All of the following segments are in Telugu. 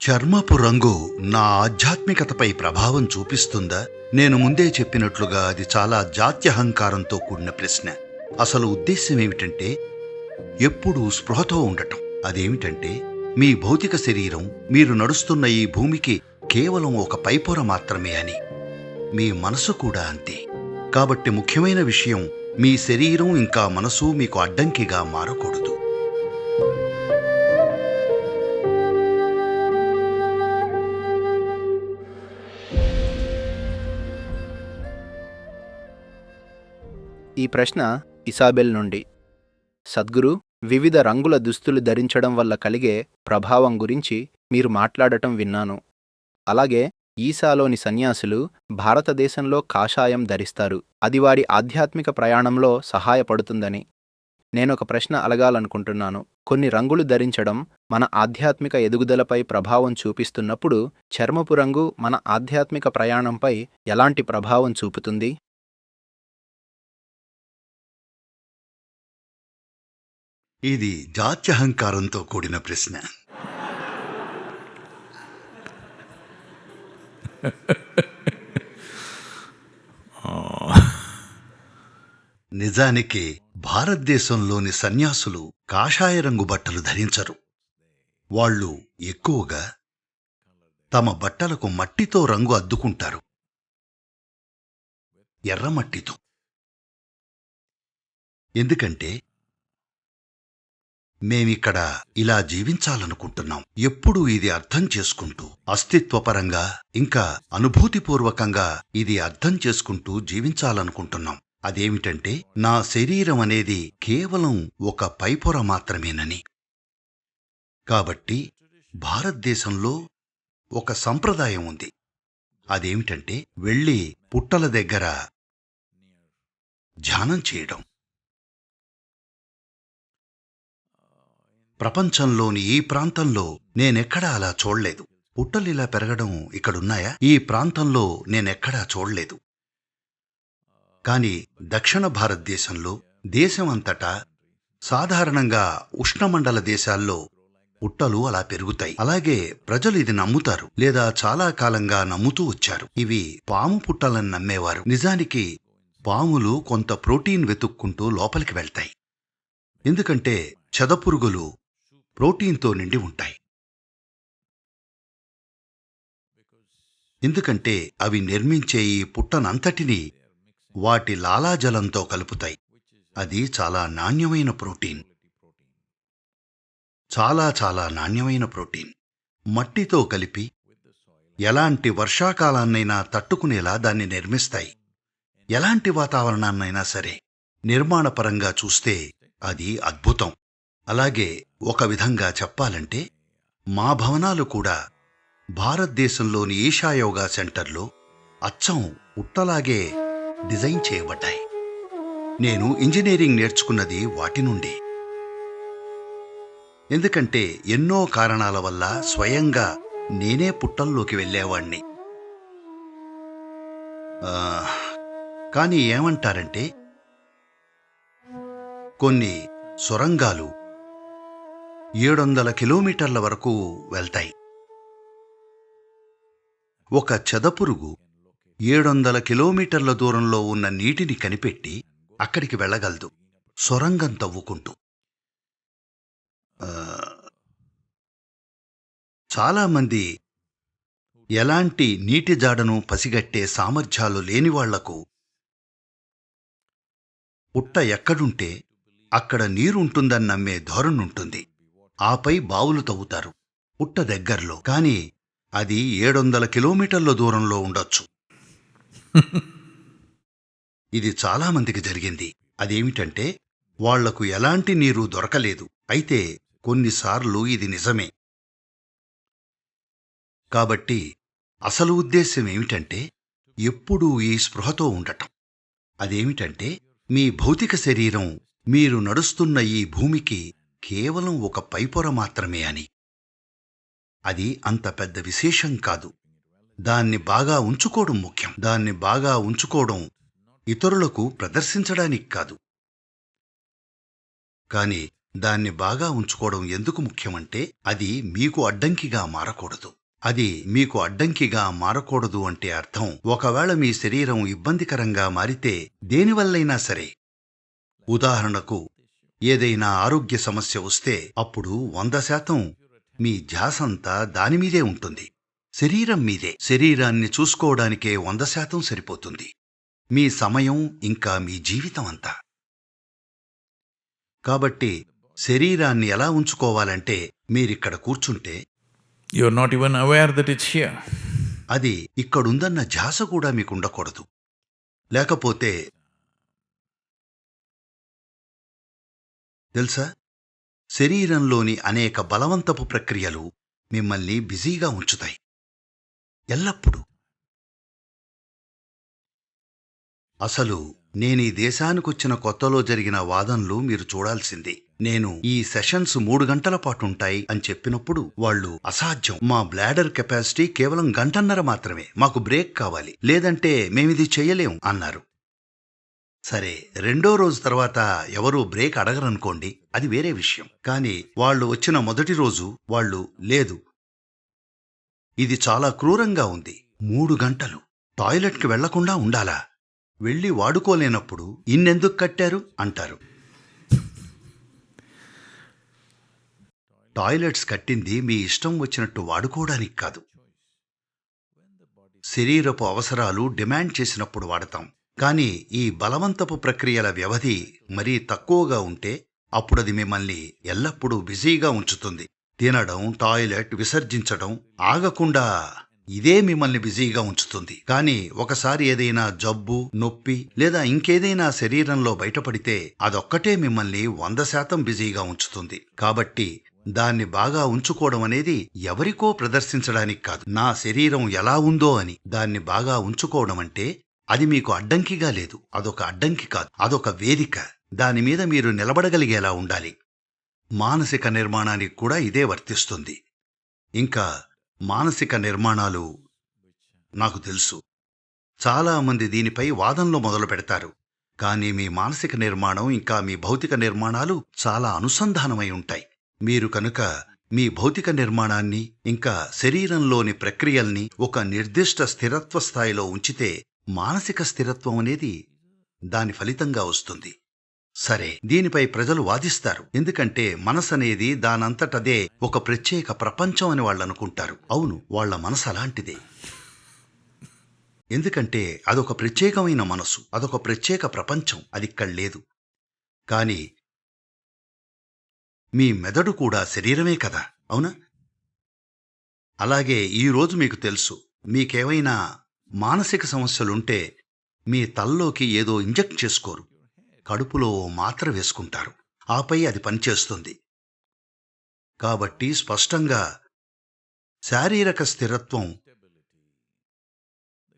చర్మపు రంగు నా ఆధ్యాత్మికతపై ప్రభావం చూపిస్తుందా? నేను ముందే చెప్పినట్లుగా అది చాలా జాత్యహంకారంతో కూడిన ప్రశ్న. అసలు ఉద్దేశ్యం ఏమిటంటే ఎప్పుడూ స్పృహతో ఉండటం. అదేమిటంటే మీ భౌతిక శరీరం మీరు నడుస్తున్న ఈ భూమికి కేవలం ఒక పైపొర మాత్రమే అని. మీ మనసు కూడా అంతే. కాబట్టి ముఖ్యమైన విషయం, మీ శరీరం ఇంకా మనసు మీకు అడ్డంకిగా మారకూడదు. ఈ ప్రశ్న ఇసాబెల్ నుండి. సద్గురు, వివిధ రంగుల దుస్తులు ధరించడం వల్ల కలిగే ప్రభావం గురించి మీరు మాట్లాడటం విన్నాను. అలాగే ఈసాలోని సన్యాసులు భారతదేశంలో కాషాయం ధరిస్తారు, అది వారి ఆధ్యాత్మిక ప్రయాణంలో సహాయపడుతుందని. నేనొక ప్రశ్న అడగాలనుకుంటున్నాను. కొన్ని రంగులు ధరించడం మన ఆధ్యాత్మిక ఎదుగుదలపై ప్రభావం చూపిస్తున్నప్పుడు చర్మపు రంగు మన ఆధ్యాత్మిక ప్రయాణంపై ఎలాంటి ప్రభావం చూపుతుంది? ఇది జాత్యహంకారంతో కూడిన ప్రశ్న. నిజానికి భారతదేశంలోని సన్యాసులు కాషాయ రంగు బట్టలు ధరించరు. వాళ్ళు ఎక్కువగా తమ బట్టలకు మట్టితో రంగు అద్దుకుంటారు, ఎర్రమట్టితో. ఎందుకంటే మేమిక్కడ ఇలా జీవించాలనుకుంటున్నాం. ఎప్పుడూ ఇది అర్థం చేసుకుంటూ, అస్తిత్వపరంగా ఇంకా అనుభూతిపూర్వకంగా ఇది అర్థం చేసుకుంటూ జీవించాలనుకుంటున్నాం. అదేమిటంటే నా శరీరం అనేది కేవలం ఒక పైపొర మాత్రమేనని. కాబట్టి భారతదేశంలో ఒక సంప్రదాయం ఉంది. అదేమిటంటే వెళ్ళి పుట్టల దగ్గర ధ్యానం చేయడం. ప్రపంచంలోని ఈ ప్రాంతంలో నేనెక్కడా అలా చూడలేదు. పుట్టలిలా పెరగడం ఇక్కడున్నాయా? ఈ ప్రాంతంలో నేనెక్కడా చూడలేదు. కాని దక్షిణ భారతదేశంలో, దేశమంతటా, సాధారణంగా ఉష్ణమండల దేశాల్లో పుట్టలు అలా పెరుగుతాయి. అలాగే ప్రజలు ఇది నమ్ముతారు, లేదా చాలా కాలంగా నమ్ముతూ వచ్చారు. ఇవి పాము పుట్టలని నమ్మేవారు. నిజానికి పాములు కొంత ప్రోటీన్ వెతుక్కుంటూ లోపలికి వెళ్తాయి. ఎందుకంటే చెదపురుగులు ప్రోటీన్తో నిండి ఉంటాయి. ఎందుకంటే అవి నిర్మించే ఈ పుట్టనంతటినీ వాటి లాలాజలంతో కలుపుతాయి. అది చాలా నాణ్యమైన ప్రోటీన్, చాలా చాలా నాణ్యమైన ప్రోటీన్. మట్టితో కలిపి ఎలాంటి వర్షాకాలాన్నైనా తట్టుకునేలా దాన్ని నిర్మిస్తాయి. ఎలాంటి వాతావరణాన్నైనా సరే. నిర్మాణపరంగా చూస్తే అది అద్భుతం. అలాగే ఒక విధంగా చెప్పాలంటే మా భవనాలు కూడా భారతదేశంలోని ఈషా యోగా సెంటర్లో అచ్చం పుట్టలాగే డిజైన్ చేయబడ్డాయి. నేను ఇంజనీరింగ్ నేర్చుకున్నది వాటి నుండి. ఎందుకంటే ఎన్నో కారణాల వల్ల స్వయంగా నేనే పుట్టల్లోకి వెళ్ళేవాణ్ణి. కానీ ఏమంటారంటే కొన్ని సొరంగాలు 700 కిలోమీటర్ల వరకు వెళ్తాయి. ఒక చెదపురుగు 700 కిలోమీటర్ల దూరంలో ఉన్న నీటిని కనిపెట్టి అక్కడికి వెళ్ళగలదు, సొరంగం తవ్వుకుంటూ. చాలామంది ఎలాంటి నీటి జాడను పసిగట్టే సామర్థ్యాలు లేనివాళ్లకు పుట్ట ఎక్కడుంటే అక్కడ నీరుంటుందని నమ్మే ధోరణుంటుంది. ఆపై బావులు తవ్వుతారు పుట్ట దగ్గర్లో. కానీ అది 700 కిలోమీటర్ల దూరంలో ఉండొచ్చు. ఇది చాలామందికి జరిగింది. అదేమిటంటే వాళ్లకు ఎలాంటి నీరు దొరకలేదు. అయితే కొన్నిసార్లు ఇది నిజమే. కాబట్టి అసలు ఉద్దేశ్యం ఏమిటంటే ఎప్పుడూ ఈ స్పృహతో ఉండటం. అదేమిటంటే మీ భౌతిక శరీరం మీరు నడుస్తున్న ఈ భూమికి కేవలం ఒక పైపొర మాత్రమే అని. అది అంత పెద్ద విశేషం కాదు. దాన్ని బాగా ఉంచుకోవడం ముఖ్యం. దాన్ని బాగా ఉంచుకోవడం ఇతరులకు ప్రదర్శించడానికి కాదు. కాని దాన్ని బాగా ఉంచుకోవడం ఎందుకు ముఖ్యమంటే అది మీకు అడ్డంకిగా మారకూడదు. అది మీకు అడ్డంకిగా మారకూడదు అంటే అర్థం, ఒకవేళ మీ శరీరం ఇబ్బందికరంగా మారితే దేనివల్లైనా సరే, ఉదాహరణకు ఏదైనా ఆరోగ్య సమస్య వస్తే అప్పుడు 100% మీ ధ్యాసంతా దానిమీదే ఉంటుంది. శరీరం మీదే. శరీరాన్ని చూసుకోవడానికే 100% సరిపోతుంది. మీ సమయం ఇంకా మీ జీవితం అంతా. కాబట్టి శరీరాన్ని ఎలా ఉంచుకోవాలంటే, మీరిక్కడ కూర్చుంటే You're not even aware that it's here. అది ఇక్కడుందన్న ధ్యాస కూడా మీకుండకూడదు. లేకపోతే తెలుసా, శరీరంలోని అనేక బలవంతపు ప్రక్రియలు మిమ్మల్ని బిజీగా ఉంచుతాయి ఎల్లప్పుడూ. అసలు నేనీ దేశానికొచ్చిన కొత్తలో జరిగిన వాదనలు మీరు చూడాల్సిందే. నేను ఈ సెషన్స్ 3 గంటల పాటుంటాయి అని చెప్పినప్పుడు వాళ్ళు, అసాధ్యం, మా బ్లాడర్ కెపాసిటీ కేవలం 1.5 గంటలు మాత్రమే, మాకు బ్రేక్ కావాలి, లేదంటే మేమిది చెయ్యలేం అన్నారు. సరే, 2వ రోజు తర్వాత ఎవరూ బ్రేక్ అడగరనుకోండి, అది వేరే విషయం. కానీ వాళ్ళు వచ్చిన మొదటి రోజు వాళ్ళు, లేదు, ఇది చాలా క్రూరంగా ఉంది, 3 గంటలు టాయిలెట్కి వెళ్లకుండా ఉండాలా, వెళ్ళి వాడుకోలేనప్పుడు ఇన్నెందుకు కట్టారు అంటారు. టాయిలెట్స్ కట్టింది మీ ఇష్టం వచ్చినట్టు వాడుకోవడానికి కాదు. శరీరపు అవసరాలు డిమాండ్ చేసినప్పుడు వాడతాం. కానీ ఈ బలవంతపు ప్రక్రియల వ్యవధి మరీ తక్కువగా ఉంటే అప్పుడది మిమ్మల్ని ఎల్లప్పుడూ బిజీగా ఉంచుతుంది. తినడం, టాయిలెట్, విసర్జించడం ఆగకుండా ఇదే మిమ్మల్ని బిజీగా ఉంచుతుంది. కానీ ఒకసారి ఏదైనా జబ్బు, నొప్పి లేదా ఇంకేదైనా శరీరంలో బయటపడితే అదొక్కటే మిమ్మల్ని 100% బిజీగా ఉంచుతుంది. కాబట్టి దాన్ని బాగా ఉంచుకోవడం అనేది ఎవరికో ప్రదర్శించడానికి కాదు, నా శరీరం ఎలా ఉందో అని. దాన్ని బాగా ఉంచుకోవడం అంటే అది మీకు అడ్డంకిగా లేదు, అదొక అడ్డంకి కాదు, అదొక వేదిక. దానిమీద మీరు నిలబడగలిగేలా ఉండాలి. మానసిక నిర్మాణానికి కూడా ఇదే వర్తిస్తుంది. ఇంకా మానసిక నిర్మాణాలు నాకు తెలుసు, చాలామంది దీనిపై వాదనలు మొదలు పెడతారు. కానీ మీ మానసిక నిర్మాణం ఇంకా మీ భౌతిక నిర్మాణాలు చాలా అనుసంధానమై ఉంటాయి. మీరు కనుక మీ భౌతిక నిర్మాణాన్ని ఇంకా శరీరంలోని ప్రక్రియల్ని ఒక నిర్దిష్ట స్థిరత్వ స్థాయిలో ఉంచితే మానసిక స్థిరత్వం అనేది దాని ఫలితంగా వస్తుంది. సరే, దీనిపై ప్రజలు వాదిస్తారు. ఎందుకంటే మనసనేది దానంతటదే ఒక ప్రత్యేక ప్రపంచం అని వాళ్ళనుకుంటారు. అవును, వాళ్ల మనసు అలాంటిదే. ఎందుకంటే అదొక ప్రత్యేకమైన మనసు, అదొక ప్రత్యేక ప్రపంచం, అదిక్కడ లేదు. కానీ మీ మెదడు కూడా శరీరమే కదా, అవునా? అలాగే ఈరోజు మీకు తెలుసు, మీకేవైనా మానసిక సమస్యలుంటే మీ తలలోకి ఏదో ఇంజెక్ట్ చేసుకోరు, కడుపులో మాత్ర వేసుకుంటారు, ఆపై అది పనిచేస్తుంది. కాబట్టి స్పష్టంగా శారీరక స్థిరత్వం,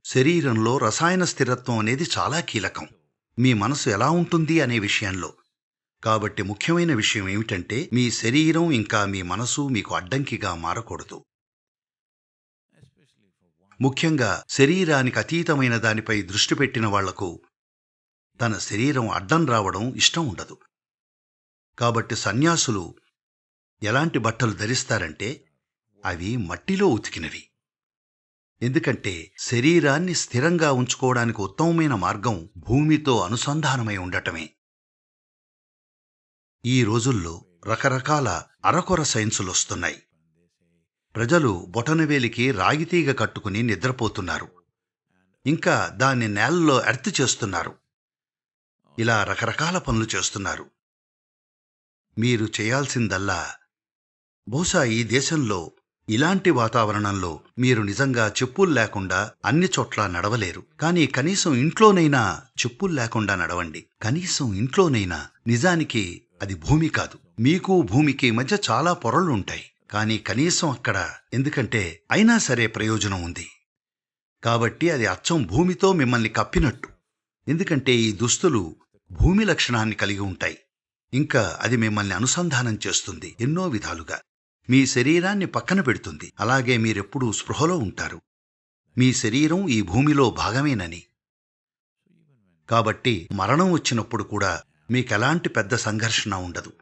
శరీరంలో రసాయన స్థిరత్వం అనేది చాలా కీలకం మీ మనసు ఎలా ఉంటుంది అనే విషయంలో. కాబట్టి ముఖ్యమైన విషయం ఏమిటంటే, మీ శరీరం ఇంకా మీ మనసు మీకు అడ్డంకిగా మారకూడదు. ముఖ్యంగా శరీరానికి అతీతమైన దానిపై దృష్టి పెట్టిన వాళ్లకు తన శరీరం అడ్డం రావడం ఇష్టం ఉండదు. కాబట్టి సన్యాసులు ఎలాంటి బట్టలు ధరిస్తారంటే అవి మట్టిలో ఉతికినవి. ఎందుకంటే శరీరాన్ని స్థిరంగా ఉంచుకోవడానికి ఉత్తమమైన మార్గం భూమితో అనుసంధానమై ఉండటమే. ఈ రోజుల్లో రకరకాల అరకొర సైన్సులొస్తున్నాయి. ప్రజలు బొటనవేలికి రాగితీగ కట్టుకుని నిద్రపోతున్నారు, ఇంకా దాన్ని నేలలో ఎర్త్ చేస్తున్నారు. ఇలా రకరకాల పనులు చేస్తున్నారు. మీరు చేయాల్సిందల్లా, బహుశా ఈ దేశంలో ఇలాంటి వాతావరణంలో మీరు నిజంగా చెప్పులు లేకుండా అన్ని చోట్ల నడవలేరు. కానీ కనీసం ఇంట్లోనైనా చెప్పులు లేకుండా నడవండి. కనీసం ఇంట్లోనైనా. నిజానికి అది భూమి కాదు, మీకు భూమికి మధ్య చాలా పొరలుంటాయి. కానీ కనీసం అక్కడ, ఎందుకంటే అయినా సరే ప్రయోజనం ఉంది. కాబట్టి అది అచ్చం భూమితో మిమ్మల్ని కప్పినట్టు. ఎందుకంటే ఈ దుస్తులు భూమి లక్షణాన్ని కలిగి ఉంటాయి. ఇంకా అది మిమ్మల్ని అనుసంధానం చేస్తుంది ఎన్నో విధాలుగా. మీ శరీరాన్ని పక్కన పెడుతుంది. అలాగే మీరెప్పుడూ స్పృహలో ఉంటారు, మీ శరీరం ఈ భూమిలో భాగమేనని. కాబట్టి మరణం వచ్చినప్పుడు కూడా మీకెలాంటి పెద్ద సంఘర్షణ ఉండదు.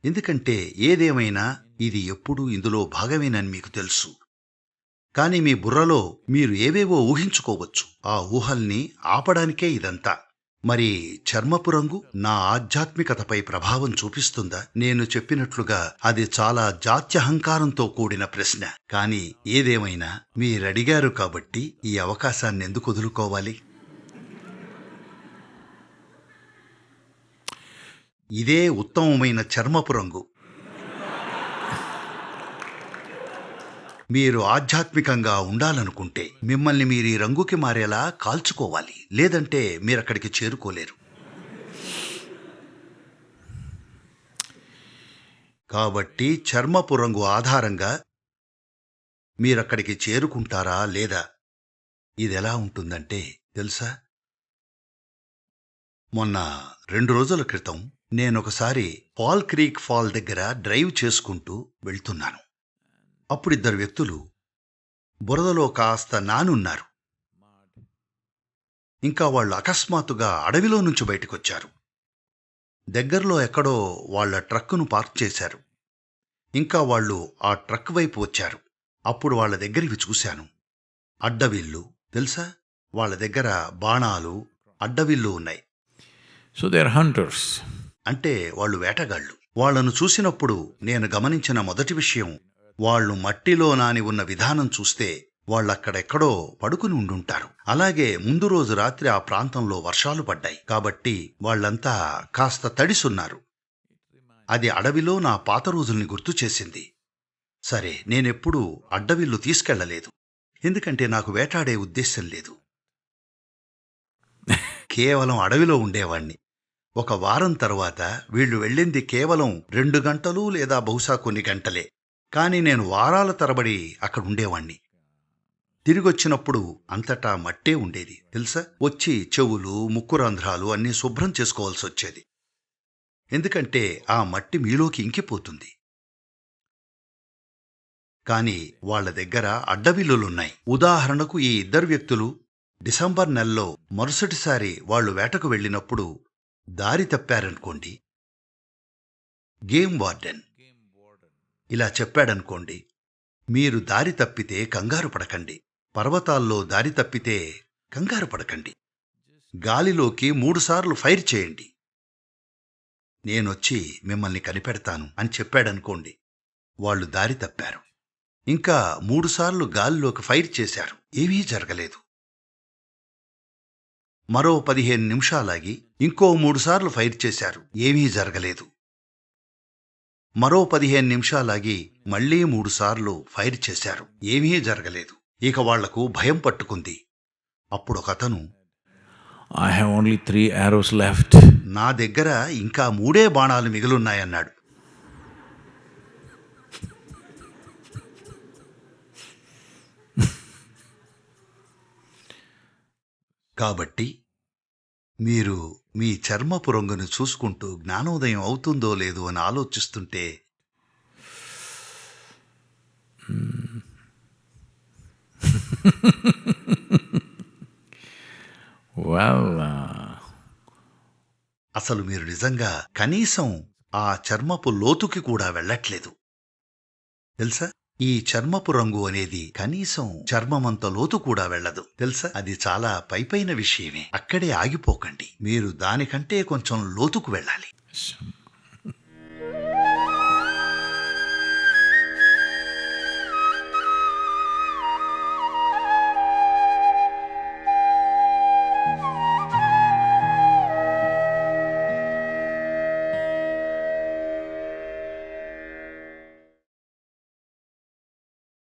ఎందుకంటే ఏదేమైనా ఇది ఎప్పుడూ ఇందులో భాగమేనని మీకు తెలుసు. కాని మీ బుర్రలో మీరు ఏవేవో ఊహించుకోవచ్చు. ఆ ఊహల్ని ఆపడానికే ఇదంతా. మరి చర్మపు రంగు నా ఆధ్యాత్మికతపై ప్రభావం చూపిస్తుందా? నేను చెప్పినట్లుగా అది చాలా జాత్యహంకారంతో కూడిన ప్రశ్న. కాని ఏదేమైనా మీరడిగారు కాబట్టి ఈ అవకాశాన్ని ఎందుకు వదులుకోవాలి? ఇదే ఉత్తమమైన చర్మపు రంగు. మీరు ఆధ్యాత్మికంగా ఉండాలనుకుంటే మిమ్మల్ని మీరు ఈ రంగుకి మారేలా కాల్చుకోవాలి. లేదంటే మీరక్కడికి చేరుకోలేరు. కాబట్టి చర్మపు రంగు ఆధారంగా మీరక్కడికి చేరుకుంటారా లేదా? ఇదెలా ఉంటుందంటే తెలుసా? మొన్న 2 రోజుల క్రితం నేనొకసారి పాల్ క్రీక్ ఫాల్ దగ్గర డ్రైవ్ చేసుకుంటూ వెళ్తున్నాను. అప్పుడిద్దరు వ్యక్తులు బురదలో కాస్త నానున్నారు. ఇంకా వాళ్ళు అకస్మాత్తుగా అడవిలో నుంచి బయటకొచ్చారు. దగ్గరలో ఎక్కడో వాళ్ళ ట్రక్కును పార్క్ చేశారు. ఇంకా వాళ్ళు ఆ ట్రక్ వైపు వచ్చారు. అప్పుడు వాళ్ళ దగ్గరికి చూశాను. అడ్డవిల్లు తెలుసా? వాళ్ళ దగ్గర బాణాలు, అడ్డవిల్లు ఉన్నాయి. So they are hunters. అంటే వాళ్ళు వేటగాళ్ళు. వాళ్లను చూసినప్పుడు నేను గమనించిన మొదటి విషయం, వాళ్ళు మట్టిలో నాని ఉన్న విధానం చూస్తే వాళ్ళక్కడెక్కడో పడుకుని ఉండుంటారు. అలాగే ముందు రోజు రాత్రి ఆ ప్రాంతంలో వర్షాలు పడ్డాయి. కాబట్టి వాళ్ళంతా కాస్త తడిసున్నారు. అది అడవిలో నా పాత రోజుల్ని గుర్తు చేసింది. సరే, నేనెప్పుడూ అడ్డవిల్లు తీసుకెళ్లలేదు. ఎందుకంటే నాకు వేటాడే ఉద్దేశం లేదు. కేవలం అడవిలో ఉండేవాణ్ణి. ఒక వారం తర్వాత వీళ్లు వెళ్ళింది కేవలం 2 గంటలు లేదా బహుశా కొన్ని గంటలే. కాని నేను వారాల తరబడి అక్కడుండేవాణ్ణి. తిరిగొచ్చినప్పుడు అంతటా మట్టే ఉండేది తెలుసా? వచ్చి చెవులు, ముక్కు రంధ్రాలు అన్నీ శుభ్రం చేసుకోవాల్సొచ్చేది. ఎందుకంటే ఆ మట్టి మీలోకి ఇంకిపోతుంది. కాని వాళ్ల దగ్గర అడ్డవిల్లులున్నాయి. ఉదాహరణకు ఈ ఇద్దరు వ్యక్తులు డిసెంబర్ నెలలో మరుసటిసారి వాళ్లు వేటకు వెళ్ళినప్పుడు దారి తప్పారనుకోండి. గేమ్ వార్డెన్ ఇలా చెప్పాడనుకోండి, మీరు దారి తప్పితే కంగారు పడకండి. పర్వతాల్లో దారి తప్పితే కంగారు పడకండి. గాలిలోకి 3 సార్లు ఫైర్ చేయండి. నేనొచ్చి మిమ్మల్ని కనిపెడతాను అని చెప్పాడనుకోండి. వాళ్ళు దారి తప్పారు. ఇంకా 3 సార్లు గాలిలోకి ఫైర్ చేశారు. ఏమీ జరగలేదు. మరో 15 నిమిషాలాగి ఇంకో 3 సార్లు ఫైర్ చేశారు. ఏమీ జరగలేదు. మరో 15 నిమిషాలాగి మళ్లీ 3 సార్లు ఫైర్ చేశారు. ఏమీ జరగలేదు. ఇక వాళ్లకు భయం పట్టుకుంది. అప్పుడొకతను, I have only 3 arrows left. నా దగ్గర ఇంకా 3 బాణాలు మిగిలున్నాయన్నాడు. కాబట్టి మీరు మీ చర్మపు రంగును చూసుకుంటూ జ్ఞానోదయం అవుతుందో లేదో అని ఆలోచిస్తుంటే Well, అసలు మీరు నిజంగా కనీసం ఆ చర్మపు లోతుకి కూడా వెళ్ళట్లేదు తెలుసా? ఈ చర్మపు రంగు అనేది కనీసం చర్మమంత లోతు కూడా వెళ్ళదు తెలుసా? అది చాలా పైపైన విషయమే. అక్కడే ఆగిపోకండి. మీరు దానికంటే కొంచెం లోతుకు వెళ్ళాలి.